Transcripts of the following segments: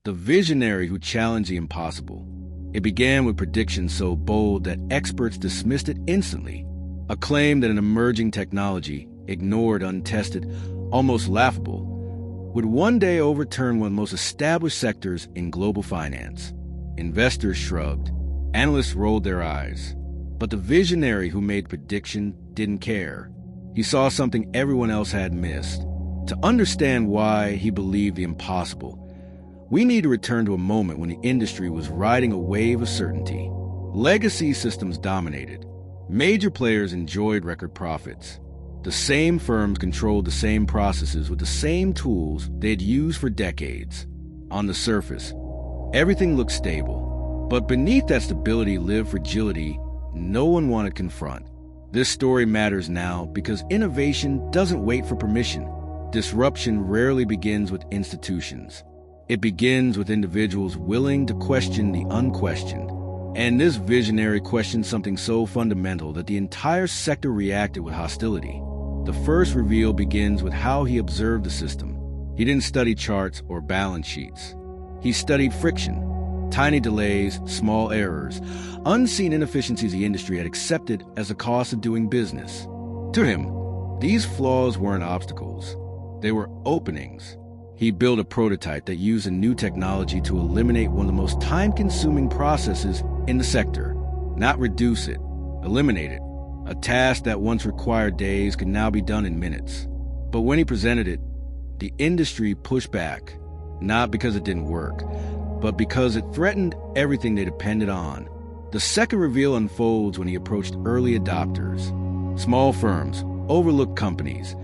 the visionary who challenged the impossible. It began with predictions so bold that experts dismissed it instantly, a claim that an emerging technology, ignored, untested, almost laughable, would one day overturn one of the most established sectors in global finance. Investors shrugged. Analysts rolled their eyes. But the visionary who made prediction didn't care. He saw something everyone else had missed. To understand why he believed the impossible, we need to return to a moment when the industry was riding a wave of certainty. Legacy systems dominated. Major players enjoyed record profits. The same firms controlled the same processes with the same tools they had used for decades. On the surface, everything looked stable. But beneath that stability lived fragility no one wanted to confront. This story matters now because innovation doesn't wait for permission. Disruption rarely begins with institutions. It begins with individuals willing to question the unquestioned. And this visionary questioned something so fundamental that the entire sector reacted with hostility. The first reveal begins with how he observed the system. He didn't study charts or balance sheets. He studied friction, tiny delays, small errors, unseen inefficiencies the industry had accepted as the cost of doing business. To him, these flaws weren't obstacles. They were openings. He built a prototype that used a new technology to eliminate one of the most time-consuming processes in the sector. Not reduce it, eliminate it. A task that once required days could now be done in minutes. But when he presented it, the industry pushed back, not because it didn't work, but because it threatened everything they depended on. The second reveal unfolds when he approached early adopters. Small firms, overlooked companies,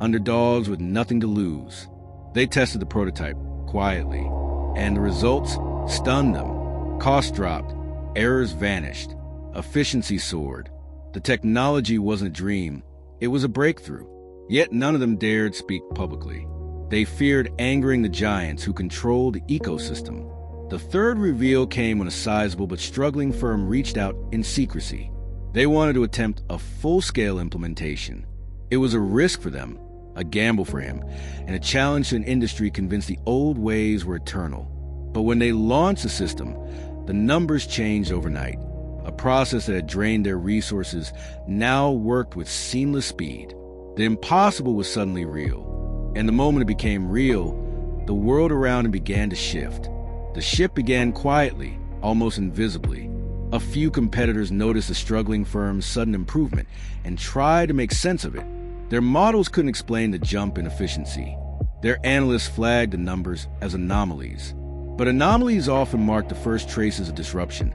underdogs with nothing to lose. They tested the prototype quietly, and the results stunned them. Costs dropped, errors vanished, efficiency soared. The technology wasn't a dream, it was a breakthrough. Yet none of them dared speak publicly. They feared angering the giants who controlled the ecosystem. The third reveal came when a sizable but struggling firm reached out in secrecy. They wanted to attempt a full-scale implementation. It was a risk for them, a gamble for him, and a challenge to an industry convinced the old ways were eternal. But when they launched the system, the numbers changed overnight. A process that had drained their resources now worked with seamless speed. The impossible was suddenly real. And the moment it became real, the world around him began to shift. The ship began quietly, almost invisibly. A few competitors noticed the struggling firm's sudden improvement and tried to make sense of it. Their models couldn't explain the jump in efficiency. Their analysts flagged the numbers as anomalies. But anomalies often mark the first traces of disruption,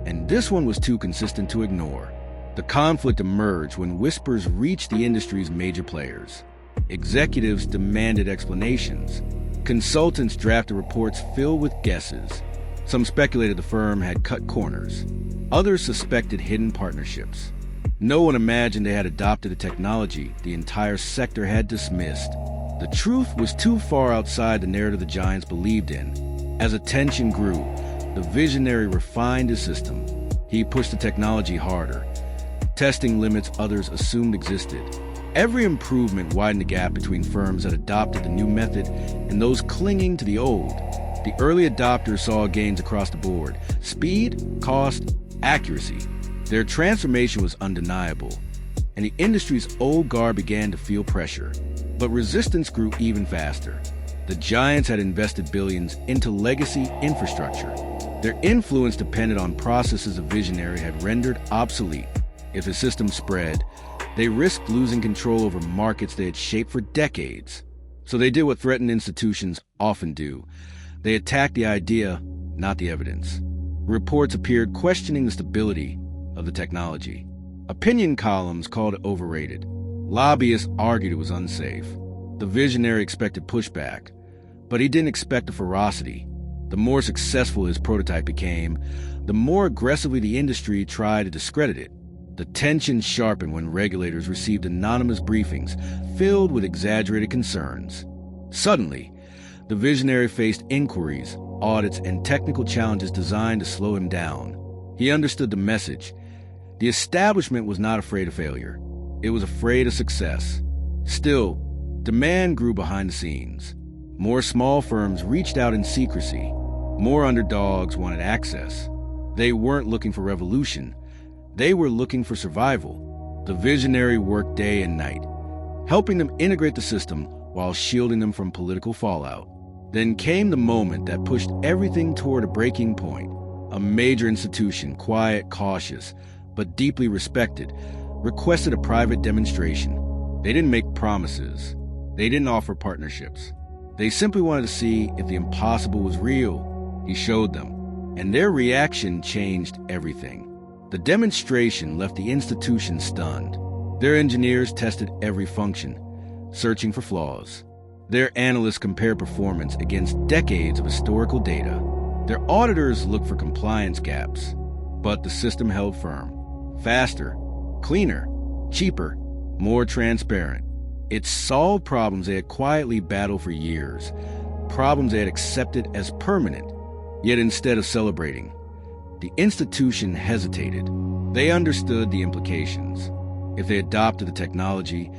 and this one was too consistent to ignore. The conflict emerged when whispers reached the industry's major players. Executives demanded explanations. Consultants drafted reports filled with guesses. Some speculated the firm had cut corners. Others suspected hidden partnerships. No one imagined they had adopted a technology the entire sector had dismissed. The truth was too far outside the narrative the giants believed in. As attention grew, the visionary refined his system. He pushed the technology harder, testing limits others assumed existed. Every improvement widened the gap between firms that adopted the new method and those clinging to the old. The early adopters saw gains across the board: speed, cost, accuracy. Their transformation was undeniable, and the industry's old guard began to feel pressure. But resistance grew even faster. The giants had invested billions into legacy infrastructure. Their influence depended on processes a visionary had rendered obsolete. If a system spread, they risked losing control over markets they had shaped for decades. So they did what threatened institutions often do. They attacked the idea, not the evidence. Reports appeared questioning the stability of the technology. Opinion columns called it overrated. Lobbyists argued it was unsafe. The visionary expected pushback, but he didn't expect the ferocity. The more successful his prototype became, the more aggressively the industry tried to discredit it. The tension sharpened when regulators received anonymous briefings filled with exaggerated concerns. Suddenly, the visionary faced inquiries, audits, and technical challenges designed to slow him down. He understood the message. The establishment was not afraid of failure. It was afraid of success. Still, demand grew behind the scenes. More small firms reached out in secrecy. More underdogs wanted access. They weren't looking for revolution. They were looking for survival. The visionary worked day and night, helping them integrate the system while shielding them from political fallout. Then came the moment that pushed everything toward a breaking point. A major institution, quiet, cautious, but deeply respected, requested a private demonstration. They didn't make promises. They didn't offer partnerships. They simply wanted to see if the impossible was real. He showed them, and their reaction changed everything. The demonstration left the institution stunned. Their engineers tested every function, searching for flaws. Their analysts compared performance against decades of historical data. Their auditors looked for compliance gaps, but the system held firm. Faster, cleaner, cheaper, more transparent. It solved problems they had quietly battled for years, problems they had accepted as permanent. Yet instead of celebrating, the institution hesitated. They understood the implications. If they adopted the technology,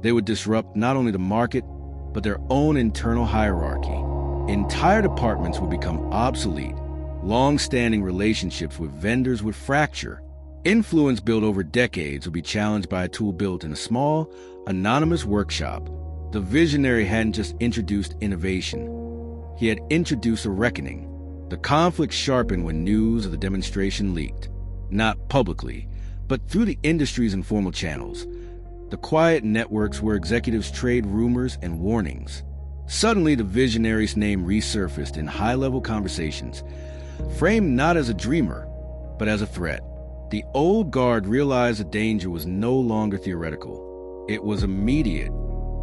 they would disrupt not only the market, but their own internal hierarchy. Entire departments would become obsolete. Long-standing relationships with vendors would fracture. Influence built over decades would be challenged by a tool built in a small, anonymous workshop. The visionary hadn't just introduced innovation. He had introduced a reckoning. The conflict sharpened when news of the demonstration leaked. Not publicly, but through the industry's informal channels. The quiet networks where executives trade rumors and warnings. Suddenly, the visionary's name resurfaced in high-level conversations, framed not as a dreamer, but as a threat. The old guard realized the danger was no longer theoretical. It was immediate.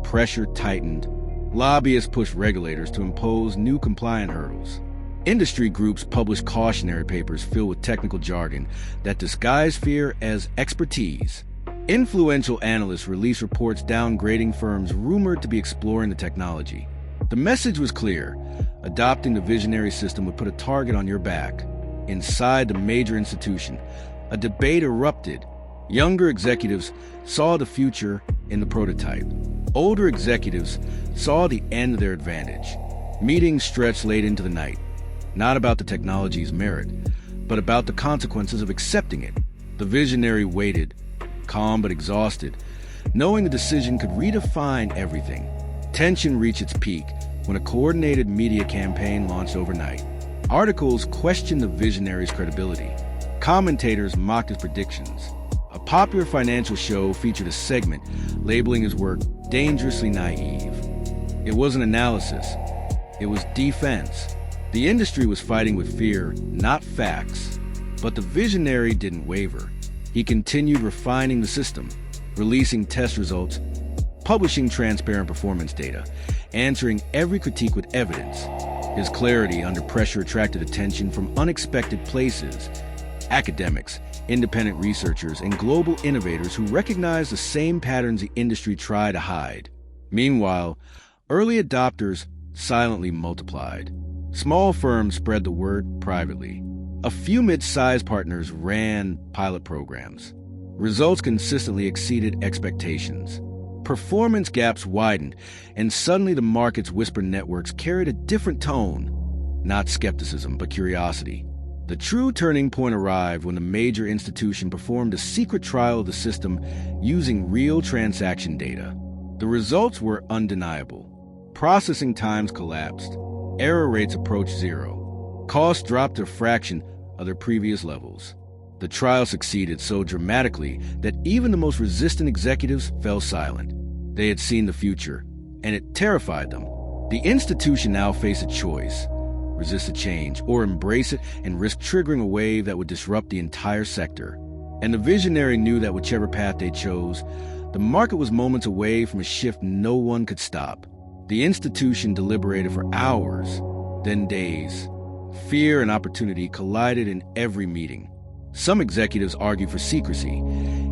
Pressure tightened. Lobbyists pushed regulators to impose new compliance hurdles. Industry groups published cautionary papers filled with technical jargon that disguised fear as expertise. Influential analysts released reports downgrading firms rumored to be exploring the technology. The message was clear. Adopting the visionary system would put a target on your back. Inside the major institution, a debate erupted. Younger executives saw the future in the prototype. Older executives saw the end of their advantage. Meetings stretched late into the night. Not about the technology's merit, but about the consequences of accepting it. The visionary waited, calm but exhausted, knowing the decision could redefine everything. Tension reached its peak when a coordinated media campaign launched overnight. Articles questioned the visionary's credibility. Commentators mocked his predictions. A popular financial show featured a segment labeling his work dangerously naive. It wasn't analysis. It was defense. The industry was fighting with fear, not facts. But the visionary didn't waver. He continued refining the system, releasing test results, publishing transparent performance data, answering every critique with evidence. His clarity under pressure attracted attention from unexpected places. Academics, independent researchers, and global innovators who recognized the same patterns the industry tried to hide. Meanwhile, early adopters silently multiplied. Small firms spread the word privately. A few mid-sized partners ran pilot programs. Results consistently exceeded expectations. Performance gaps widened, and suddenly the market's whisper networks carried a different tone. Not skepticism, but curiosity. The true turning point arrived when the major institution performed a secret trial of the system using real transaction data. The results were undeniable. Processing times collapsed. Error rates approached zero. Costs dropped to a fraction of their previous levels. The trial succeeded so dramatically that even the most resistant executives fell silent. They had seen the future, and it terrified them. The institution now faced a choice: resist the change, or embrace it and risk triggering a wave that would disrupt the entire sector. And the visionary knew that whichever path they chose, the market was moments away from a shift no one could stop. The institution deliberated for hours, then days. Fear and opportunity collided in every meeting. Some executives argued for secrecy,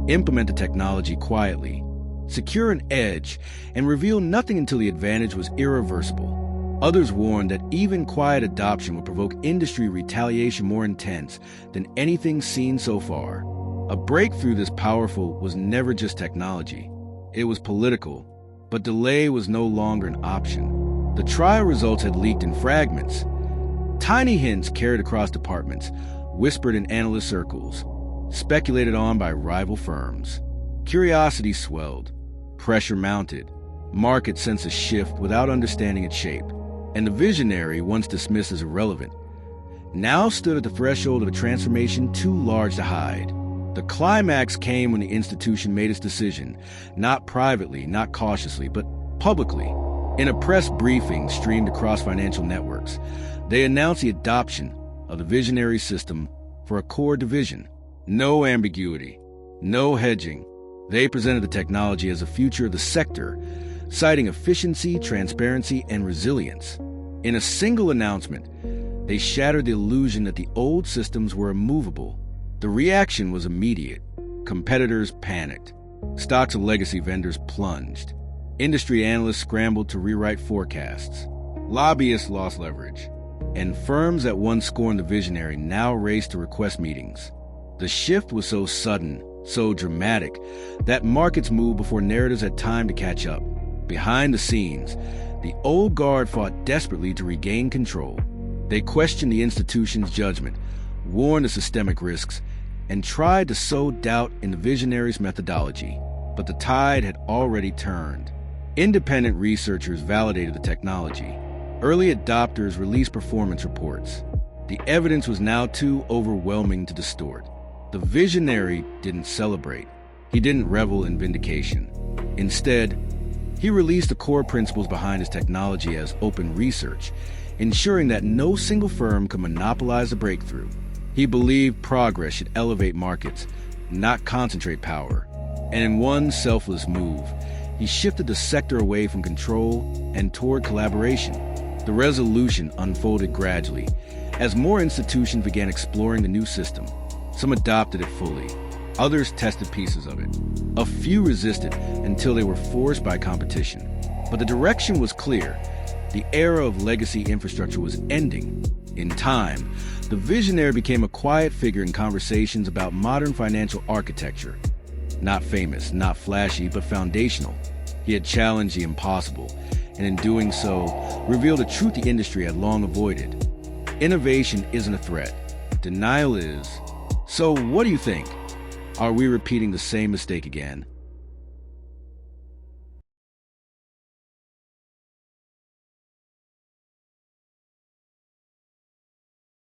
implement the technology quietly, secure an edge, and reveal nothing until the advantage was irreversible. Others warned that even quiet adoption would provoke industry retaliation more intense than anything seen so far. A breakthrough this powerful was never just technology. It was political, but delay was no longer an option. The trial results had leaked in fragments. Tiny hints carried across departments, whispered in analyst circles, speculated on by rival firms. Curiosity swelled, pressure mounted, markets sensed a shift without understanding its shape, and the visionary, once dismissed as irrelevant, now stood at the threshold of a transformation too large to hide. The climax came when the institution made its decision, not privately, not cautiously, but publicly. In a press briefing streamed across financial networks, they announced the adoption of the visionary system for a core division. No ambiguity, no hedging. They presented the technology as a future of the sector, citing efficiency, transparency, and resilience. In a single announcement, they shattered the illusion that the old systems were immovable. The reaction was immediate. Competitors panicked. Stocks of legacy vendors plunged. Industry analysts scrambled to rewrite forecasts. Lobbyists lost leverage. And firms that once scorned the visionary now raced to request meetings. The shift was so sudden, so dramatic, that markets moved before narratives had time to catch up. Behind the scenes, the old guard fought desperately to regain control. They questioned the institution's judgment, warned of systemic risks, and tried to sow doubt in the visionary's methodology. But the tide had already turned. Independent researchers validated the technology. Early adopters released performance reports. The evidence was now too overwhelming to distort. The visionary didn't celebrate. He didn't revel in vindication. Instead, he released the core principles behind his technology as open research, ensuring that no single firm could monopolize the breakthrough. He believed progress should elevate markets, not concentrate power. And in one selfless move, he shifted the sector away from control and toward collaboration. The resolution unfolded gradually as more institutions began exploring the new system. Some adopted it fully. Others tested pieces of it. A few resisted until they were forced by competition. But the direction was clear. The era of legacy infrastructure was ending. In time, the visionary became a quiet figure in conversations about modern financial architecture. Not famous, not flashy, but foundational. He had challenged the impossible, and in doing so, revealed a truth the industry had long avoided. Innovation isn't a threat. Denial is. So what do you think? Are we repeating the same mistake again?